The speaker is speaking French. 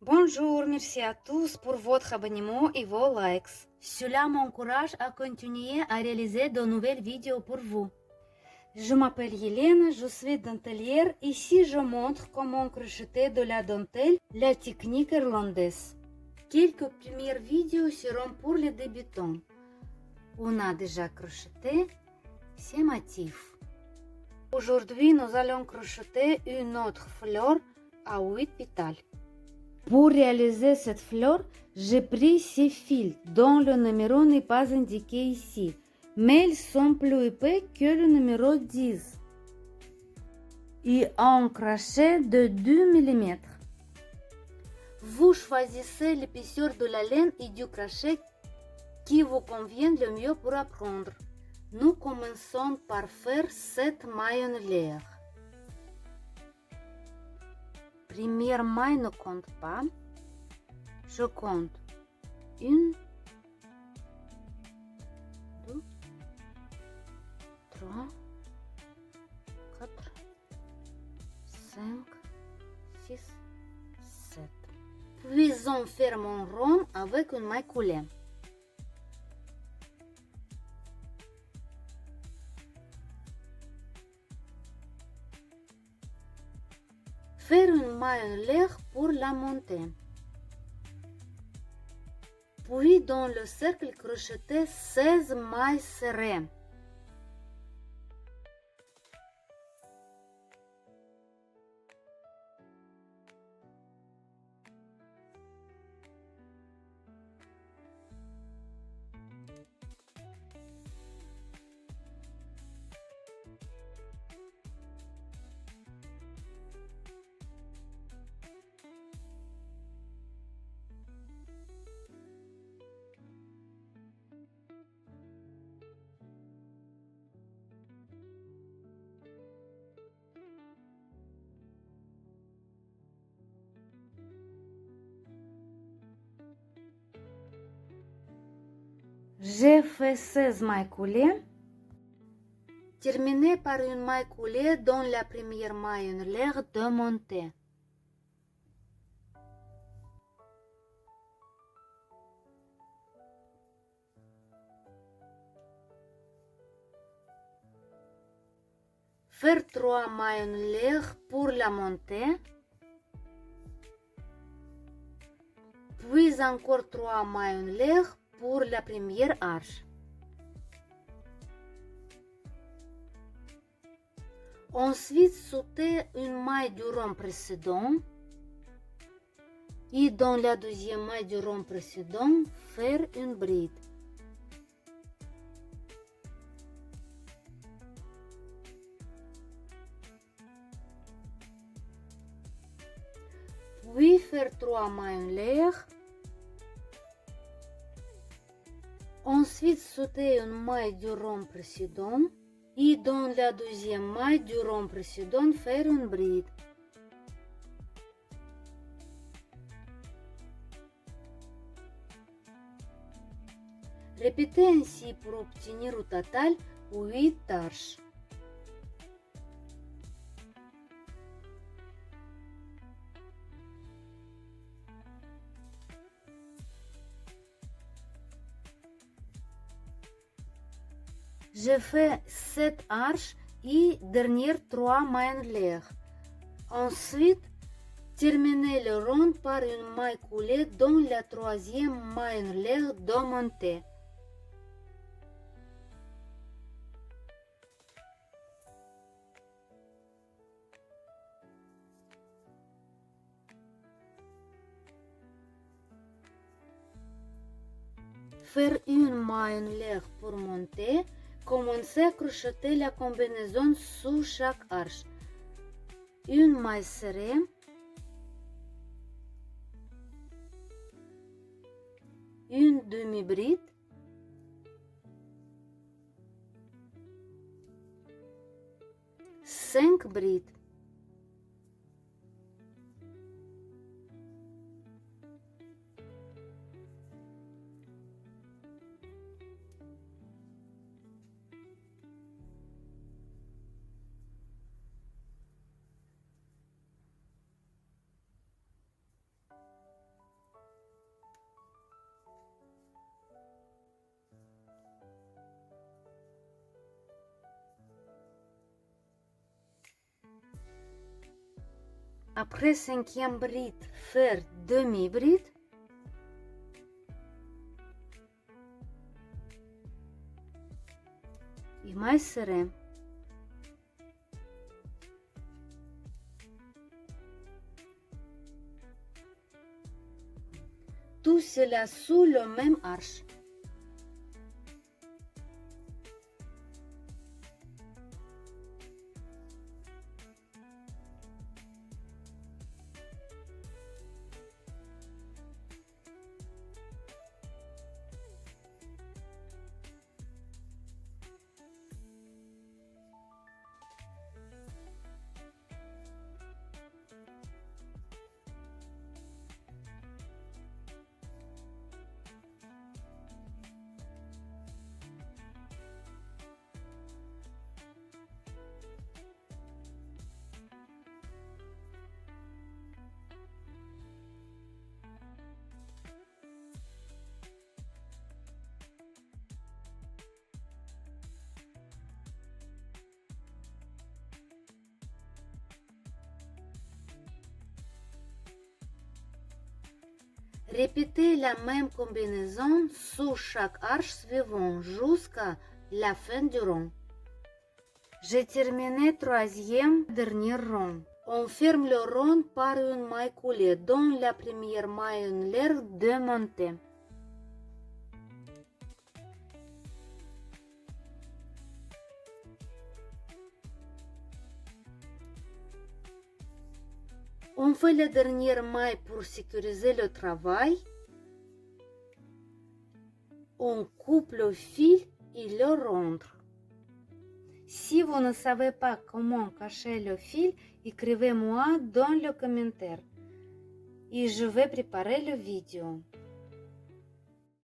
Bonjour, merci à tous pour votre abonnement et vos likes. Cela m'encourage à continuer à réaliser de nouvelles vidéos pour vous. Je m'appelle Hélène, je suis dentelière. Ici, je montre comment crocheter de la dentelle, la technique irlandaise. Quelques premières vidéos seront pour les débutants. On a déjà crocheté ces motifs. Aujourd'hui, nous allons crocheter une autre fleur à 8 pétales. Pour réaliser cette fleur, j'ai pris ces fils dont le numéro n'est pas indiqué ici, mais ils sont plus épais que le numéro 10 et ont un crochet de 2 mm. Vous choisissez l'épaisseur de la laine et du crochet qui vous convient le mieux pour apprendre. Nous commençons par faire 7 mailles en l'air. Première maille ne compte pas. Je compte 1, 2, 3, 4, 5, 6, 7. Puis on ferme un rond avec une maille coulée. Faire une maille en l'air pour la monter. Puis dans le cercle crocheter 16 mailles serrées. J'ai fait 16 mailles coulées. Terminez par une maille coulée dans la première maille en l'air de montée. Faire 3 mailles en l'air pour la montée. Puis encore 3 mailles en l'air pour la première arche. Ensuite, sauter une maille du rond précédent. Et dans la deuxième maille du rond précédent, faire une bride. Puis faire 3 mailles en l'air. Ensuite, sauter une maille du rond précédent. Et dans la deuxième maille du rond précédent, faire une bride. Répétez ainsi pour obtenir au total 8 arches. Je fais 7 arches et dernière 3 mailles en l'air. Ensuite, terminez le rond par une maille coulée dans la troisième maille en l'air de montée. Faire une maille en l'air pour monter. Commencez à crocheter la combinaison sous chaque arche. Une maille serrée. Une demi-bride. Cinq brides. Après cinquième bride, faire demi-bride. Et mai serré. Tout cela sous le même arche. Répétez la même combinaison sous chaque arche suivante jusqu'à la fin du rond. J'ai terminé troisième dernier rond. On ferme le rond par une maille coulée. Dans la première maille, une l'air de monter. On fait la dernière maille pour sécuriser le travail. On coupe le fil et le rentre. Si vous ne savez pas comment cacher le fil, écrivez-moi dans le commentaire et je vais préparer la vidéo.